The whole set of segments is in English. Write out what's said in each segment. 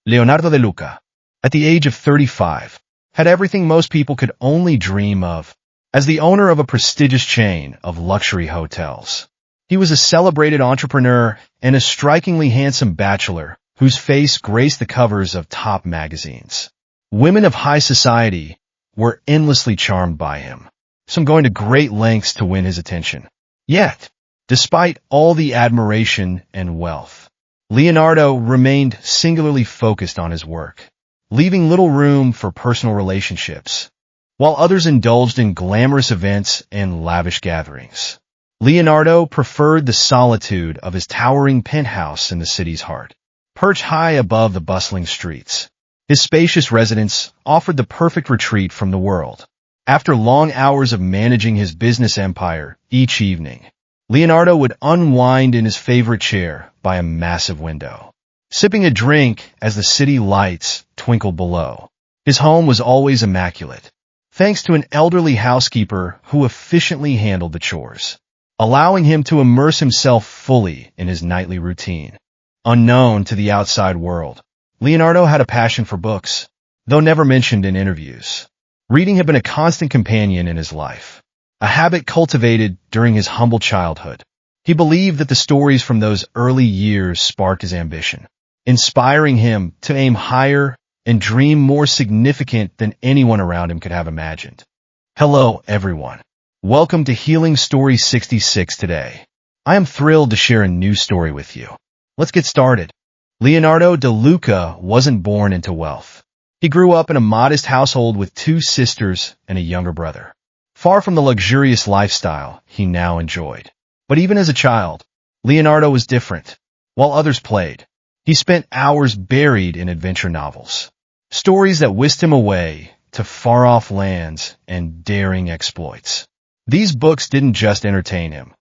Leonardo de Luca, at the age of 35, had everything most people could only dream of. As the owner of a prestigious chain of luxury hotels, he was a celebrated entrepreneur and a strikingly handsome bachelor whose face graced the covers of top magazines. Women of high society were endlessly charmed by him, some going to great lengths to win his attention. Yet, despite all the admiration and wealth, Leonardo remained singularly focused on his work, leaving little room for personal relationships. While others indulged in glamorous events and lavish gatherings, Leonardo preferred the solitude of his towering penthouse in the city's heart. Perched high above the bustling streets, his spacious residence offered the perfect retreat from the world. After long hours of managing his business empire, each evening, Leonardo would unwind in his favorite chair by a massive window, sipping a drink as the city lights twinkled below. His home was always immaculate, thanks to an elderly housekeeper who efficiently handled the chores, allowing him to immerse himself fully in his nightly routine. Unknown to the outside world, Leonardo had a passion for books, though never mentioned in interviews. Reading had been a constant companion in his life, a habit cultivated during his humble childhood. He believed that the stories from those early years sparked his ambition, inspiring him to aim higher and dream more significant than anyone around him could have imagined. Hello, everyone. Welcome to Healing Story 66 today. I am thrilled to share a new story with you. Let's get started. Leonardo de Luca wasn't born into wealth. He grew up in a modest household with two sisters and a younger brother, far from the luxurious lifestyle he now enjoyed. But even as a child, Leonardo was different. While others played, he spent hours buried in adventure novels, stories that whisked him away to far-off lands and daring exploits. These books didn't just entertain him.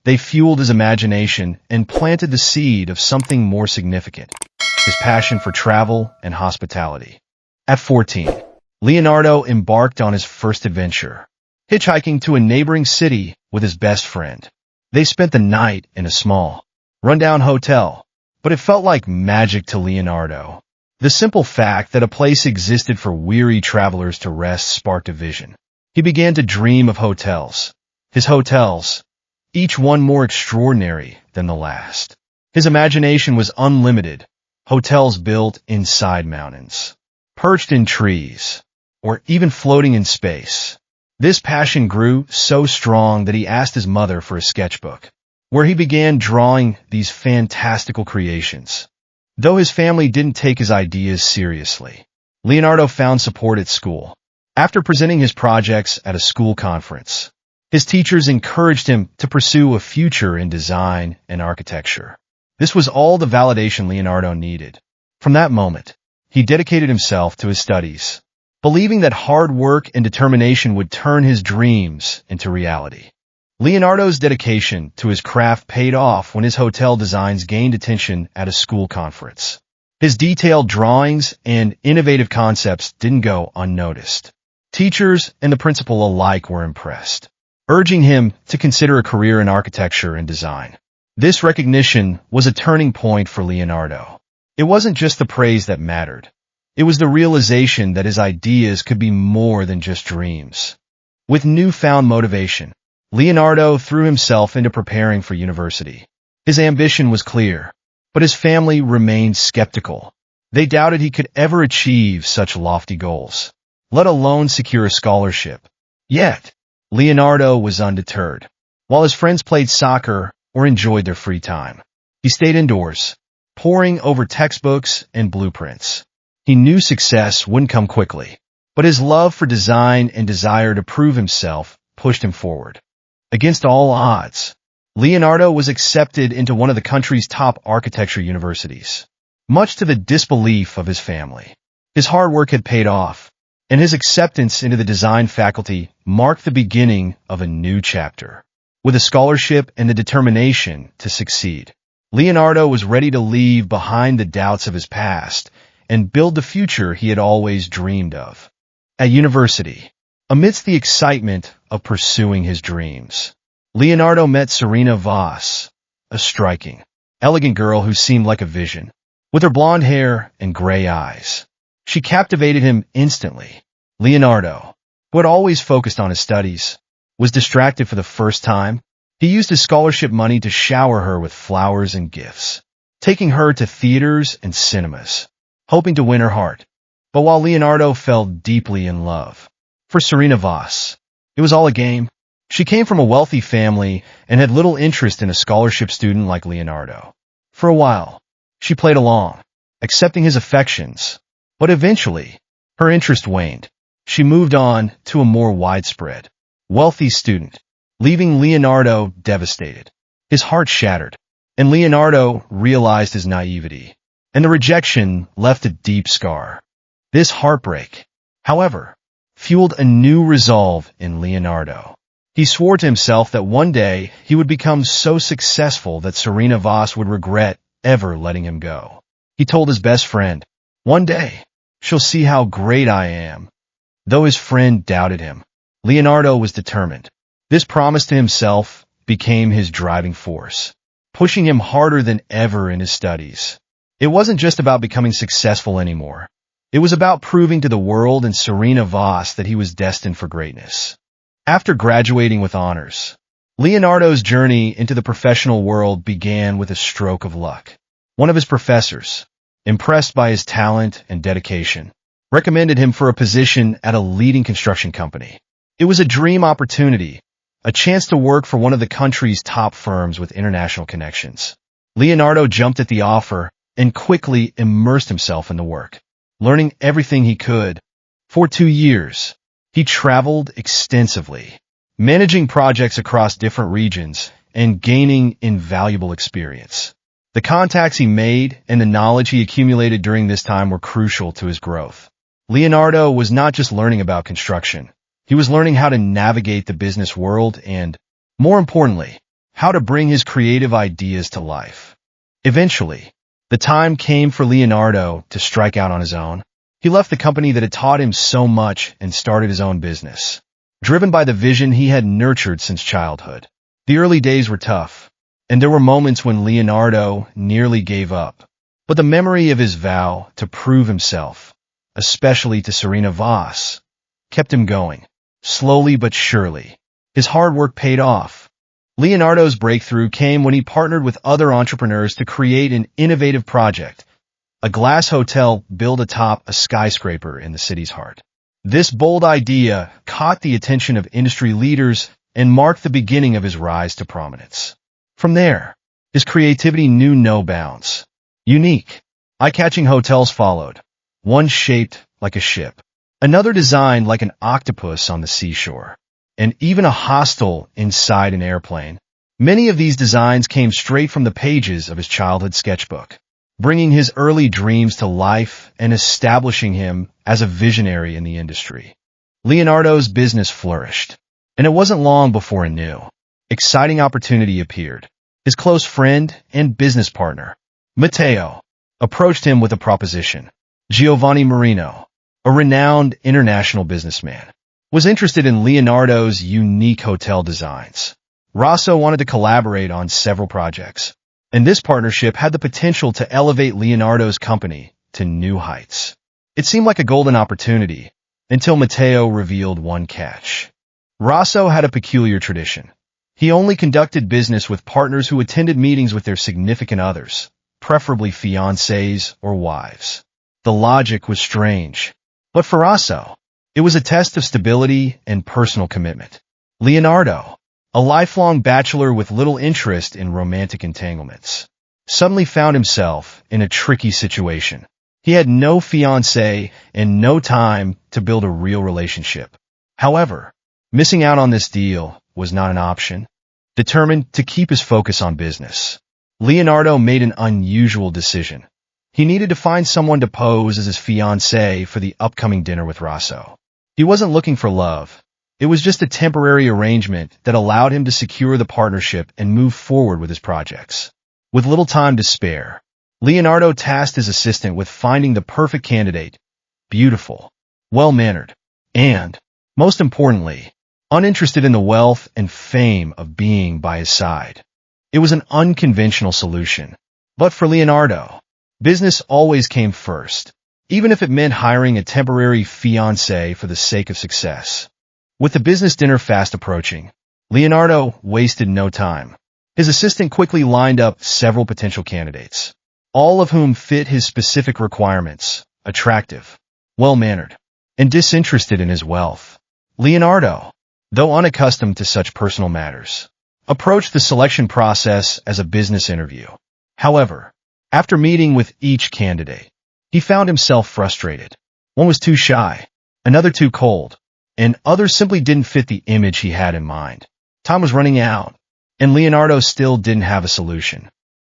They fueled his imagination and planted the seed of something more significant, his passion for travel and hospitality. At 14, Leonardo embarked on his first adventure, hitchhiking to a neighboring city with his best friend. They spent the night in a small, rundown hotel, but it felt like magic to Leonardo. The simple fact that a place existed for weary travelers to rest sparked a vision. He began to dream of hotels. His hotels, each one more extraordinary than the last. His imagination was unlimited. Hotels built inside mountains, perched in trees, or even floating in space. This passion grew so strong that he asked his mother for a sketchbook, where he began drawing these fantastical creations. Though his family didn't take his ideas seriously, Leonardo found support at school. After presenting his projects at a school conference, his teachers encouraged him to pursue a future in design and architecture. This was all the validation Leonardo needed. From that moment, he dedicated himself to his studies, believing that hard work and determination would turn his dreams into reality. Leonardo's dedication to his craft paid off when his hotel designs gained attention at a school conference. His detailed drawings and innovative concepts didn't go unnoticed. Teachers and the principal alike were impressed, urging him to consider a career in architecture and design. This recognition was a turning point for Leonardo. It wasn't just the praise that mattered. It was the realization that his ideas could be more than just dreams. With newfound motivation, Leonardo threw himself into preparing for university. His ambition was clear, but his family remained skeptical. They doubted he could ever achieve such lofty goals, let alone secure a scholarship. Yet, Leonardo was undeterred. While his friends played soccer or enjoyed their free time, he stayed indoors, poring over textbooks and blueprints. He knew success wouldn't come quickly, but his love for design and desire to prove himself pushed him forward. Against all odds, Leonardo was accepted into one of the country's top architecture universities, much to the disbelief of his family. His hard work had paid off, and his acceptance into the design faculty marked the beginning of a new chapter. With a scholarship and the determination to succeed, Leonardo was ready to leave behind the doubts of his past and build the future he had always dreamed of. At university, amidst the excitement of pursuing his dreams, Leonardo met Serena Voss, a striking, elegant girl who seemed like a vision. with her blonde hair and gray eyes. She captivated him instantly. Leonardo, who had always focused on his studies, was distracted for the first time. He used his scholarship money to shower her with flowers and gifts, taking her to theaters and cinemas, hoping to win her heart. But while Leonardo fell deeply in love for Serena Voss, it was all a game. She came from a wealthy family and had little interest in a scholarship student like Leonardo. For a while, she played along, accepting his affections, but eventually, her interest waned. She moved on to a more widespread, wealthy student, leaving Leonardo devastated, his heart shattered. And Leonardo realized his naivety, and the rejection left a deep scar. This heartbreak, however, fueled a new resolve in Leonardo. He swore to himself that one day he would become so successful that Serena Voss would regret ever letting him go. He told his best friend, "One day, she'll see how great I am." Though his friend doubted him, Leonardo was determined. This promise to himself became his driving force, pushing him harder than ever in his studies. It wasn't just about becoming successful anymore. It was about proving to the world and Serena Voss that he was destined for greatness. After graduating with honors, Leonardo's journey into the professional world began with a stroke of luck. One of his professors, impressed by his talent and dedication, recommended him for a position at a leading construction company. It was a dream opportunity, a chance to work for one of the country's top firms with international connections. Leonardo jumped at the offer and quickly immersed himself in the work, learning everything he could. For 2 years, he traveled extensively, managing projects across different regions and gaining invaluable experience. The contacts he made and the knowledge he accumulated during this time were crucial to his growth. Leonardo was not just learning about construction. He was learning how to navigate the business world and, more importantly, how to bring his creative ideas to life. Eventually, the time came for Leonardo to strike out on his own. He left the company that had taught him so much and started his own business, driven by the vision he had nurtured since childhood. The early days were tough, and there were moments when Leonardo nearly gave up. But the memory of his vow to prove himself, especially to Serena Voss, kept him going. Slowly but surely, his hard work paid off. Leonardo's breakthrough came when he partnered with other entrepreneurs to create an innovative project, a glass hotel built atop a skyscraper in the city's heart. This bold idea caught the attention of industry leaders and marked the beginning of his rise to prominence. From there, his creativity knew no bounds. Unique, eye-catching hotels followed, one shaped like a ship, another designed like an octopus on the seashore, and even a hostel inside an airplane. Many of these designs came straight from the pages of his childhood sketchbook, bringing his early dreams to life and establishing him as a visionary in the industry. Leonardo's business flourished, and it wasn't long before a new, exciting opportunity appeared. His close friend and business partner, Matteo, approached him with a proposition. Giovanni Marino, a renowned international businessman, was interested in Leonardo's unique hotel designs. Rosso wanted to collaborate on several projects, and this partnership had the potential to elevate Leonardo's company to new heights. It seemed like a golden opportunity, until Matteo revealed one catch. Rosso had a peculiar tradition. He only conducted business with partners who attended meetings with their significant others, preferably fiancés or wives. The logic was strange, but for Rosso, it was a test of stability and personal commitment. Leonardo, a lifelong bachelor with little interest in romantic entanglements, suddenly found himself in a tricky situation. He had no fiancée and no time to build a real relationship. However, missing out on this deal was not an option. Determined to keep his focus on business, Leonardo made an unusual decision. He needed to find someone to pose as his fiancée for the upcoming dinner with Rosso. He wasn't looking for love. It was just a temporary arrangement that allowed him to secure the partnership and move forward with his projects. With little time to spare, Leonardo tasked his assistant with finding the perfect candidate, beautiful, well-mannered, and, most importantly, uninterested in the wealth and fame of being by his side. It was an unconventional solution, but for Leonardo, Business always came first, even if it meant hiring a temporary fiancée for the sake of success. With the business dinner fast approaching, Leonardo wasted no time. His assistant quickly lined up several potential candidates, all of whom fit his specific requirements: attractive, well-mannered, and disinterested in his wealth. Leonardo, though unaccustomed to such personal matters, approached the selection process as a business interview. However, after meeting with each candidate, he found himself frustrated. One was too shy, another too cold, and others simply didn't fit the image he had in mind. Time was running out, and Leonardo still didn't have a solution.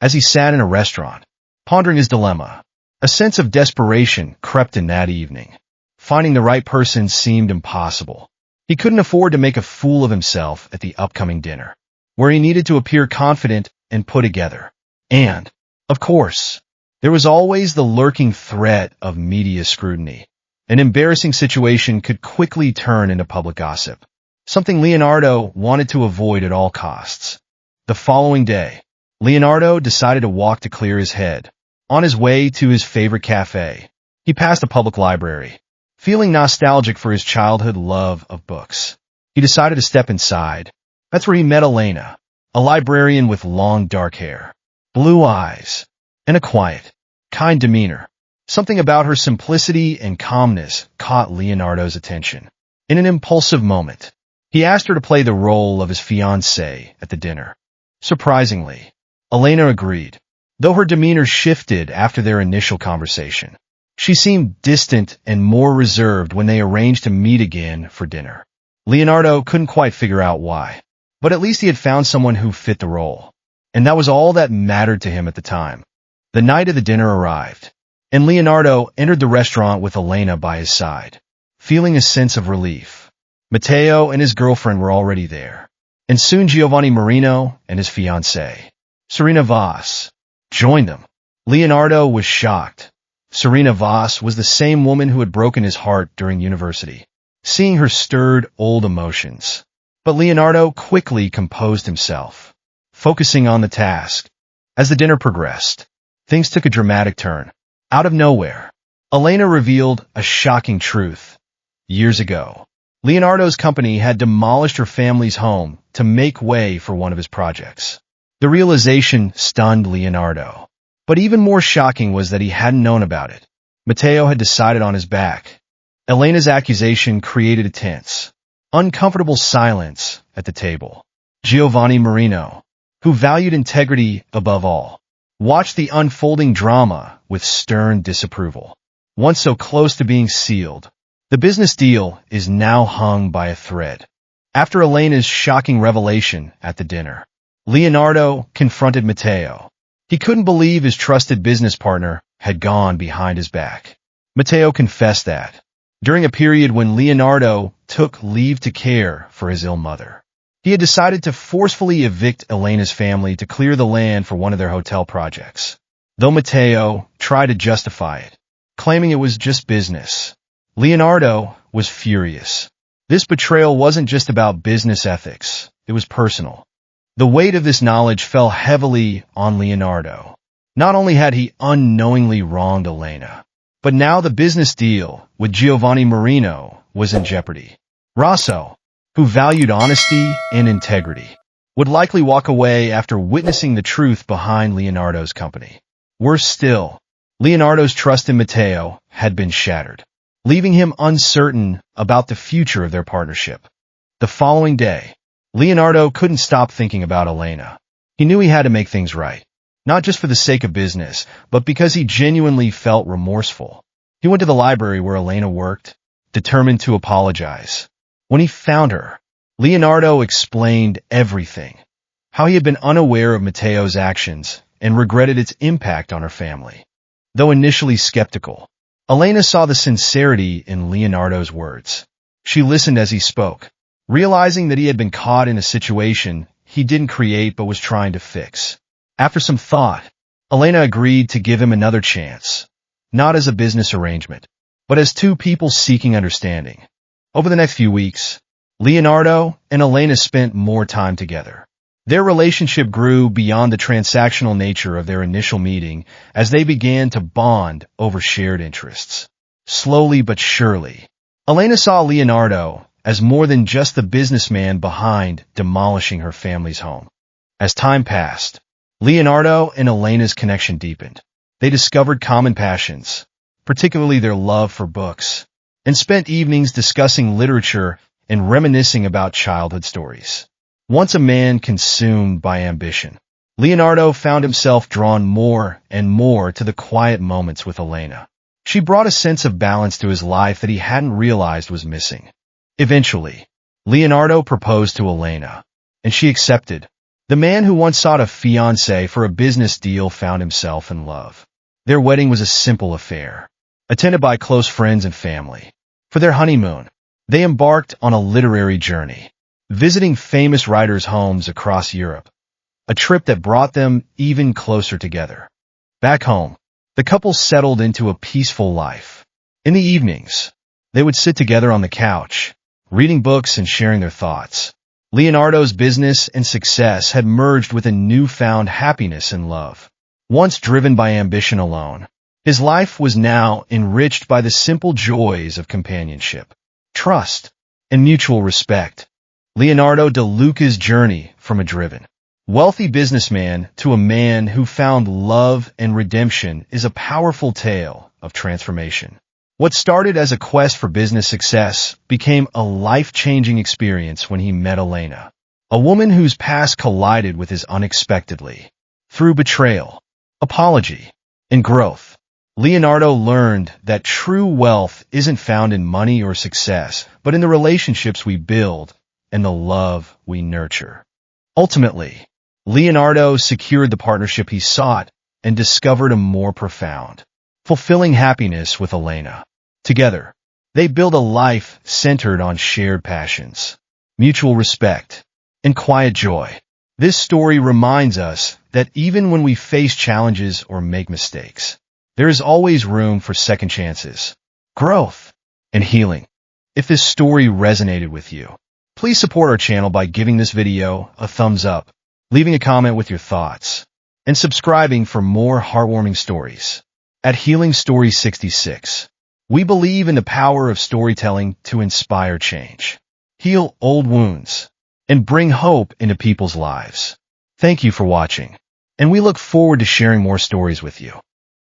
As he sat in a restaurant, pondering his dilemma, a sense of desperation crept in that evening. Finding the right person seemed impossible. He couldn't afford to make a fool of himself at the upcoming dinner, where he needed to appear confident and put together. And, of course, there was always the lurking threat of media scrutiny. An embarrassing situation could quickly turn into public gossip, something Leonardo wanted to avoid at all costs. The following day, Leonardo decided to walk to clear his head. On his way to his favorite cafe, he passed a public library. Feeling nostalgic for his childhood love of books, he decided to step inside. That's where he met Elena, a librarian with long dark hair, blue eyes, and a quiet, kind demeanor. Something about her simplicity and calmness caught Leonardo's attention. In an impulsive moment, he asked her to play the role of his fiancée at the dinner. Surprisingly, Elena agreed, though her demeanor shifted after their initial conversation. She seemed distant and more reserved when they arranged to meet again for dinner. Leonardo couldn't quite figure out why, but at least he had found someone who fit the role, and that was all that mattered to him at the time. The night of the dinner arrived, and Leonardo entered the restaurant with Elena by his side, feeling a sense of relief. Matteo and his girlfriend were already there, and soon Giovanni Marino and his fiancée, Serena Voss, joined them. Leonardo was shocked. Serena Voss was the same woman who had broken his heart during university. Seeing her stirred old emotions. But Leonardo quickly composed himself, focusing on the task. As the dinner progressed, things took a dramatic turn. Out of nowhere, Elena revealed a shocking truth. Years ago, Leonardo's company had demolished her family's home to make way for one of his projects. The realization stunned Leonardo. But even more shocking was that he hadn't known about it. Matteo had decided on his back. Elena's accusation created a tense, uncomfortable silence at the table. Giovanni Marino, who valued integrity above all, watched the unfolding drama with stern disapproval. Once so close to being sealed, the business deal is now hung by a thread. After Elena's shocking revelation at the dinner, Leonardo confronted Matteo. He couldn't believe his trusted business partner had gone behind his back. Matteo confessed that, during a period when Leonardo took leave to care for his ill mother, he had decided to forcefully evict Elena's family to clear the land for one of their hotel projects. Though Matteo tried to justify it, claiming it was just business, Leonardo was furious. This betrayal wasn't just about business ethics, it was personal. The weight of this knowledge fell heavily on Leonardo. Not only had he unknowingly wronged Elena, but now the business deal with Giovanni Marino was in jeopardy. Rosso, who valued honesty and integrity, would likely walk away after witnessing the truth behind Leonardo's company. Worse still, Leonardo's trust in Matteo had been shattered, leaving him uncertain about the future of their partnership. The following day, Leonardo couldn't stop thinking about Elena. He knew he had to make things right, not just for the sake of business, but because he genuinely felt remorseful. He went to the library where Elena worked, determined to apologize. When he found her, Leonardo explained everything, how he had been unaware of Matteo's actions and regretted its impact on her family. Though initially skeptical, Elena saw the sincerity in Leonardo's words. She listened as he spoke, realizing that he had been caught in a situation he didn't create but was trying to fix. After some thought, Elena agreed to give him another chance, not as a business arrangement, but as two people seeking understanding. Over the next few weeks, Leonardo and Elena spent more time together. Their relationship grew beyond the transactional nature of their initial meeting as they began to bond over shared interests. Slowly but surely, Elena saw Leonardo as more than just the businessman behind demolishing her family's home. As time passed, Leonardo and Elena's connection deepened. They discovered common passions, particularly their love for books, and spent evenings discussing literature and reminiscing about childhood stories. Once a man consumed by ambition, Leonardo found himself drawn more and more to the quiet moments with Elena. She brought a sense of balance to his life that he hadn't realized was missing. Eventually, Leonardo proposed to Elena, and she accepted. The man who once sought a fiancée for a business deal found himself in love. Their wedding was a simple affair, attended by close friends and family. For their honeymoon, they embarked on a literary journey, visiting famous writers' homes across Europe, a trip that brought them even closer together. Back home, the couple settled into a peaceful life. In the evenings, they would sit together on the couch, reading books and sharing their thoughts. Leonardo's business and success had merged with a newfound happiness and love. Once driven by ambition alone, his life was now enriched by the simple joys of companionship, trust, and mutual respect. Leonardo da Luca's journey from a driven, wealthy businessman to a man who found love and redemption is a powerful tale of transformation. What started as a quest for business success became a life-changing experience when he met Elena, a woman whose past collided with his unexpectedly. Through betrayal, apology, and growth, Leonardo learned that true wealth isn't found in money or success, but in the relationships we build and the love we nurture. Ultimately, Leonardo secured the partnership he sought and discovered a more profound, fulfilling happiness with Elena. Together, they built a life centered on shared passions, mutual respect, and quiet joy. This story reminds us that even when we face challenges or make mistakes, there is always room for second chances, growth, and healing. If this story resonated with you, please support our channel by giving this video a thumbs up, leaving a comment with your thoughts, and subscribing for more heartwarming stories. At Healing Story 66, we believe in the power of storytelling to inspire change, heal old wounds, and bring hope into people's lives. Thank you for watching, and we look forward to sharing more stories with you.